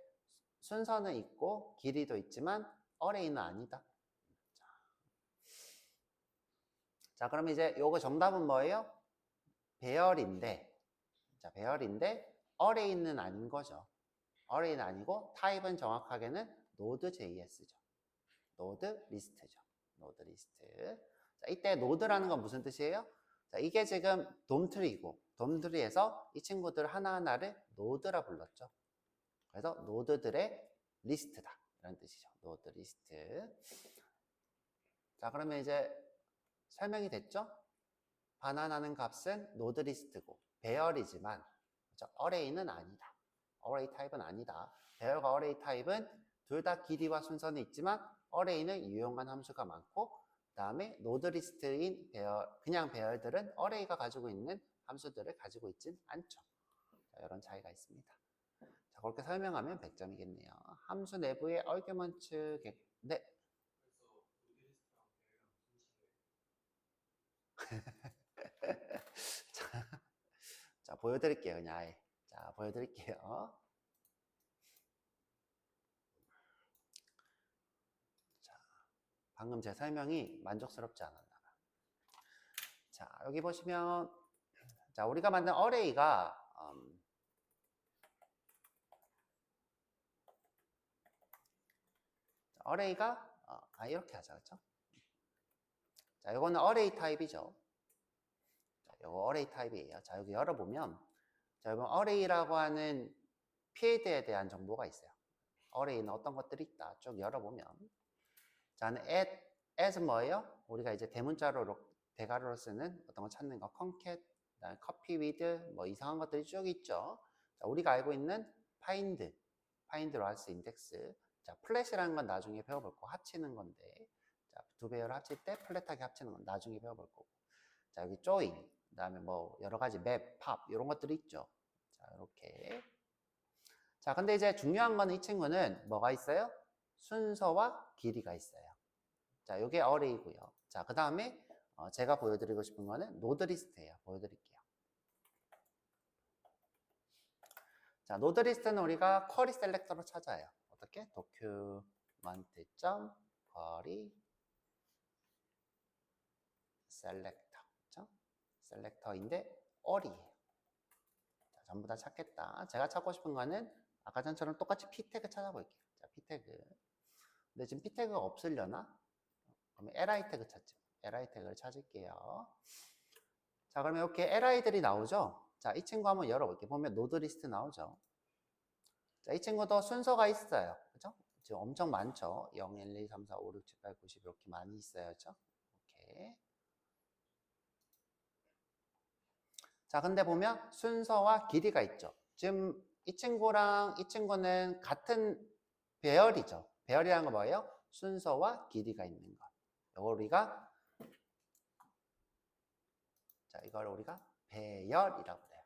순서는 있고 길이도 있지만 어레이는 아니다. 자, 그럼 이제 요거 정답은 뭐예요? 배열인데 어레이는 아닌 거죠. 어레이는 아니고 타입은 정확하게는 Node.js죠. 노드 리스트죠. 노드 리스트. 자, 이때 노드라는 건 무슨 뜻이에요? 자, 이게 지금 돔트리고 돔트리에서 이 친구들 하나하나를 노드라 불렀죠. 그래서 노드들의 리스트다. 이런 뜻이죠. 노드 리스트. 자, 그러면 이제 설명이 됐죠? 반환하는 값은 노드 리스트고 배열이지만 그렇죠? 어레이는 아니다. 어레이 타입은 아니다. 배열과 어레이 타입은 둘 다 길이와 순서는 있지만 어레이는 유용한 함수가 많고 그다음에 노드리스트인 그냥 배열들은 어레이가 가지고 있는 함수들을 가지고 있진 않죠. 자, 이런 차이가 있습니다. 자, 그렇게 설명하면 100점이겠네요. 함수 내부의 얼규먼트 네. 자, 보여드릴게요. 그냥 아예. 자, 보여드릴게요. 자, 방금 제 설명이 만족스럽지 않았나 봐. 자, 여기 보시면 자, 우리가 만든 어레이가 이렇게 하자. 그렇죠? 자, 이거는 어레이 타입이죠. 자, 이거 어레이 타입이에요. 자, 여기 열어보면 자, 이번 어레이라고 하는 필드에 대한 정보가 있어요. 어레이는 어떤 것들이 있다. 쭉 열어보면 자, as 뭐예요? 우리가 이제 대가로로 쓰는 어떤 거 찾는 거, concat, 그다음에 copy with 뭐 이상한 것들이 쭉 있죠. 자, 우리가 알고 있는 find로 할 수 인덱스. 자, 플랫이라는 건 나중에 배워볼 거고 합치는 건데, 자, 두 배열을 합칠 때 플랫하게 합치는 건 나중에 배워볼 거고. 자, 여기 join, 그다음에 뭐 여러 가지 map, pop 이런 것들이 있죠. 자, 이렇게. 자, 근데 이제 중요한 거는 이 친구는 뭐가 있어요? 순서와 길이가 있어요. 자, 이게 어레이고요. 자, 그 다음에 제가 보여드리고 싶은 거는 노드리스트예요. 보여드릴게요. 자, 노드리스트는 우리가 쿼리 셀렉터로 찾아요. 어떻게? document.query 셀렉터. 그렇죠? 셀렉터인데 어리예요. 자, 전부 다 찾겠다. 제가 찾고 싶은 거는 아까 전처럼 똑같이 p 태그 찾아볼게요. 자, p 태그. 근데 지금 p 태그가 없으려나? 그러면 li 태그 찾죠. li 태그를 찾을게요. 자, 그러면 이렇게 li들이 나오죠? 자, 이 친구 한번 열어볼게요. 보면 노드 리스트 나오죠? 자, 이 친구도 순서가 있어요. 그죠? 지금 엄청 많죠? 0, 1, 2, 3, 4, 5, 6, 7, 8, 90 이렇게 많이 있어요. 그죠? 이렇게. 자, 근데 보면 순서와 길이가 있죠? 지금 이 친구랑 이 친구는 같은 배열이죠? 배열이라는 건 뭐예요? 순서와 길이가 있는 것. 이걸 우리가 자, 이걸 우리가 배열이라고 그래요.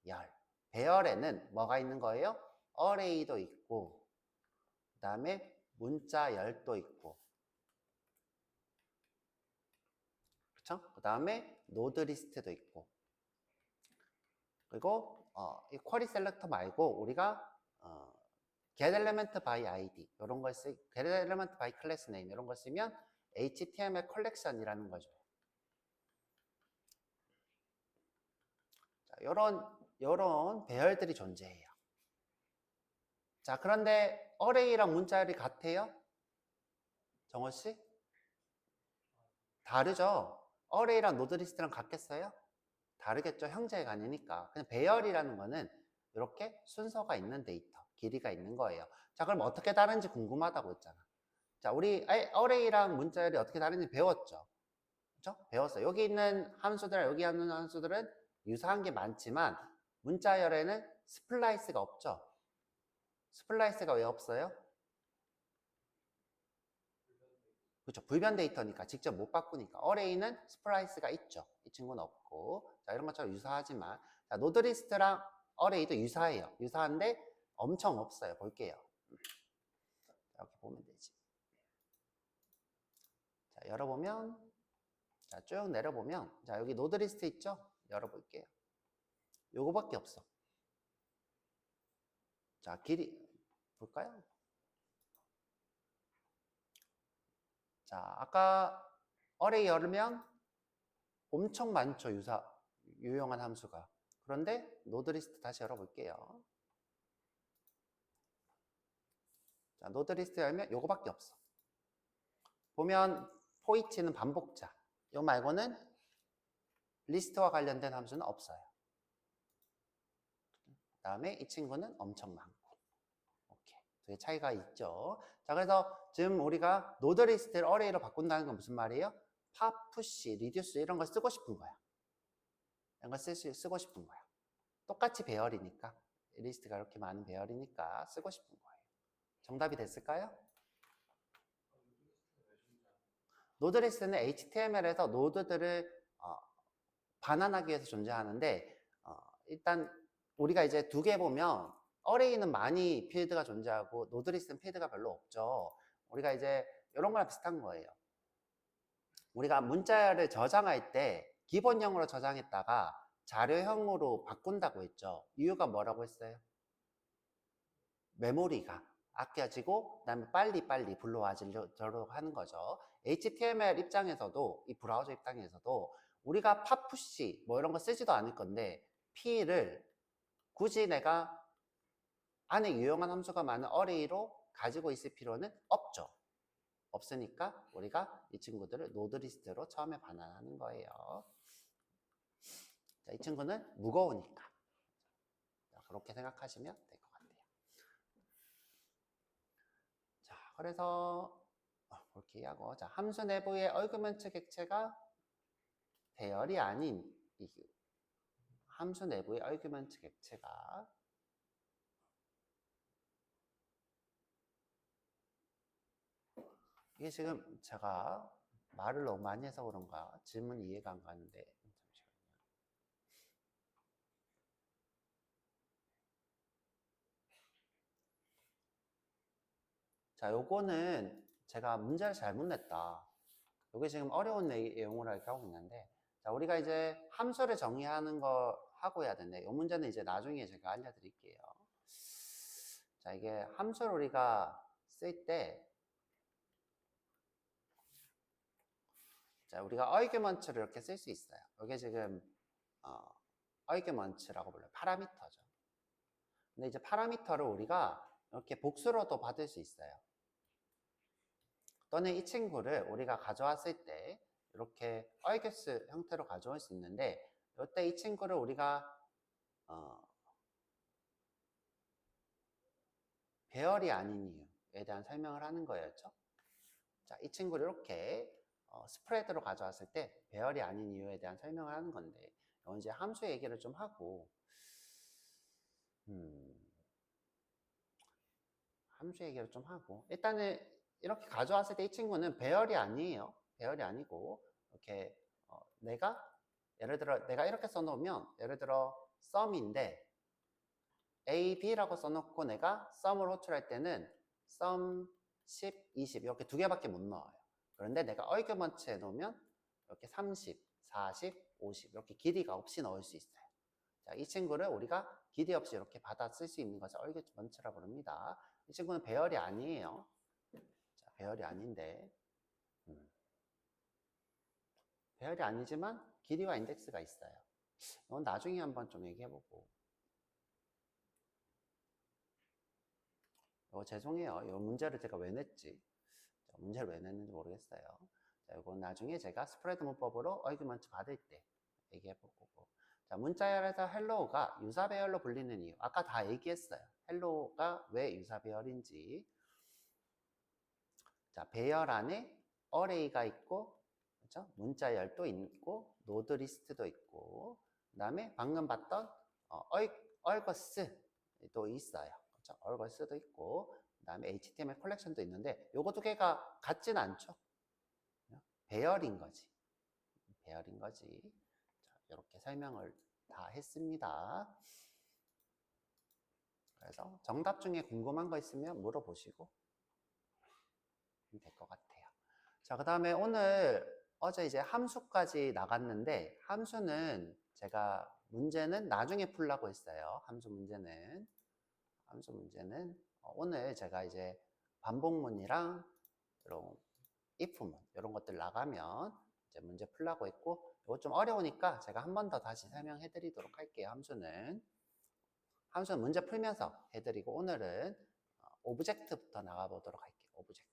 배열. 배열에는 뭐가 있는 거예요? 어레이도 있고, 그 다음에 문자열도 있고, 그렇죠? 그 다음에 노드 리스트도 있고, 그리고 이 쿼리 셀렉터 말고 우리가 get element by id 이런 걸 get element by class name 이런 걸 쓰면 HTML 컬렉션이라는 거죠. 자, 이런 배열들이 존재해요. 자, 그런데 어레이랑 문자열이 같아요? 정호 씨? 다르죠? 어레이랑 노드리스트랑 같겠어요? 다르겠죠? 형제가 아니니까. 그냥 배열이라는 거는 이렇게 순서가 있는 데이터, 길이가 있는 거예요. 자, 그럼 어떻게 다른지 궁금하다고 했잖아. 자, 우리 어레이랑 문자열이 어떻게 다른지 배웠죠? 그렇죠? 배웠어요. 여기 있는 함수들이랑 여기 있는 함수들은 유사한 게 많지만 문자열에는 스플라이스가 없죠? 스플라이스가 왜 없어요? 그렇죠. 불변 데이터니까 직접 못 바꾸니까. 어레이는 스플라이스가 있죠. 이 친구는 없고. 자, 이런 것처럼 유사하지만. 자, 노드리스트랑 어레이도 유사해요. 유사한데 엄청 없어요. 볼게요. 이렇게 보면 되지. 자, 열어보면. 자, 쭉 내려보면. 자, 여기 노드리스트 있죠? 열어볼게요. 요거밖에 없어. 자, 길이. 볼까요? 자, 아까 어레이 열면 엄청 많죠. 유용한 함수가. 그런데 노드리스트 다시 열어볼게요. 자, 노드리스트 열면 요거밖에 없어. 보면 포이치는 반복자. 요 말고는 리스트와 관련된 함수는 없어요. 그 다음에 이 친구는 엄청 많고. 오케이. 두 개 차이가 있죠. 자, 그래서 지금 우리가 노드리스트를 어레이로 바꾼다는 건 무슨 말이에요? 팝, 푸시, 리듀스 이런 걸 쓰고 싶은 거야. 이런 거 쓰고 싶은 거야. 똑같이 배열이니까. 리스트가 이렇게 많은 배열이니까 쓰고 싶은 거예요. 정답이 됐을까요? 노드 리스트는 HTML에서 노드들을 반환하기 위해서 존재하는데 일단 우리가 이제 두 개 보면 어레이는 많이 필드가 존재하고 노드 리스트는 필드가 별로 없죠. 우리가 이제 이런 거랑 비슷한 거예요. 우리가 문자를 저장할 때 기본형으로 저장했다가 자료형으로 바꾼다고 했죠. 이유가 뭐라고 했어요? 메모리가 아껴지고 그다음에 빨리빨리 불러와지도록 하는 거죠. HTML 입장에서도 이 브라우저 입장에서도 우리가 팝푸시 뭐 이런 거 쓰지도 않을 건데 P를 굳이 내가 안에 유용한 함수가 많은 어레이로 가지고 있을 필요는 없죠. 없으니까 우리가 이 친구들을 노드 리스트로 처음에 반환하는 거예요. 자, 이 친구는 무거우니까. 자, 그렇게 생각하시면 될 것 같아요. 자, 그래서 그렇게 하고, 자, 함수 내부의 얼그먼트 객체가 배열이 아닌 이유. 함수 내부의 얼그먼트 객체가 이게 지금 제가 말을 너무 많이 해서 그런가 질문 이해가 안 가는데 잠시만요. 자, 요거는 제가 문제를 잘못 냈다. 요게 지금 어려운 내용으로 이렇게 하고 있는데, 자, 우리가 이제 함수를 정의하는 거 하고 해야 되는데, 요 문제는 이제 나중에 제가 알려드릴게요. 자, 이게 함수를 우리가 쓸 때, 자, 우리가 argument를 이렇게 쓸 수 있어요. 이게 지금 argument라고 불러요. 파라미터죠. 근데 이제 파라미터를 우리가 이렇게 복수로도 받을 수 있어요. 또는 이 친구를 우리가 가져왔을 때 이렇게 args 형태로 가져올 수 있는데, 이때 이 친구를 우리가 배열이 아닌 이유에 대한 설명을 하는 거였죠. 자, 이 친구를 이렇게 스프레드로 가져왔을 때 배열이 아닌 이유에 대한 설명을 하는 건데, 이건 이제 함수 얘기를 좀 하고, 함수 얘기를 좀 하고, 일단은 이렇게 가져왔을 때 이 친구는 배열이 아니에요. 배열이 아니고, 이렇게 예를 들어 내가 이렇게 써놓으면, 예를 들어 sum인데 A, B라고 써놓고 내가 sum을 호출할 때는 sum 10, 20 이렇게 두 개밖에 못 넣어요. 그런데 내가 argument 해놓으면 이렇게 30, 40, 50 이렇게 길이가 없이 넣을 수 있어요. 자, 이 친구를 우리가 길이 없이 이렇게 받아 쓸 수 있는 것을 argument라고 부릅니다. 이 친구는 배열이 아니에요. 자, 배열이 아닌데 배열이 아니지만 길이와 인덱스가 있어요. 이건 나중에 한번 좀 얘기해보고. 죄송해요. 이 문제를 제가 왜 냈지? 문제를 왜 냈는지 모르겠어요. 자, 이건 나중에 제가 스프레드 문법으로 argument 받을 때 얘기해볼 거고. 자, 문자열에서 hello가 유사 배열로 불리는 이유. 아까 다 얘기했어요. hello가 왜 유사 배열인지. 자, 배열 안에 array가 있고, 그렇죠? 문자열도 있고, 노드 리스트도 있고, 그 다음에 방금 봤던 얼거스도 있어요. 그렇죠? 얼거스도 있고, 그 다음에 HTML 컬렉션도 있는데, 요거 두 개가 같진 않죠. 배열인 거지. 배열인 거지. 자, 이렇게 설명을 다 했습니다. 그래서 정답 중에 궁금한 거 있으면 물어보시고 될 것 같아요. 자, 그 다음에 어제 이제 함수까지 나갔는데, 함수는 제가 문제는 나중에 풀라고 했어요. 함수 문제는 오늘 제가 이제 반복문이랑 이런 if문 이런 것들 나가면 이제 문제 풀라고 했고, 이거 좀 어려우니까 제가 한 번 더 다시 설명해 드리도록 할게요. 함수는 문제 풀면서 해드리고, 오늘은 오브젝트부터 나가보도록 할게요. 오브젝트.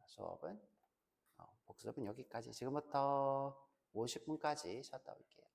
수업은 복습은 여기까지. 지금부터 50분까지 쉬었다 올게요.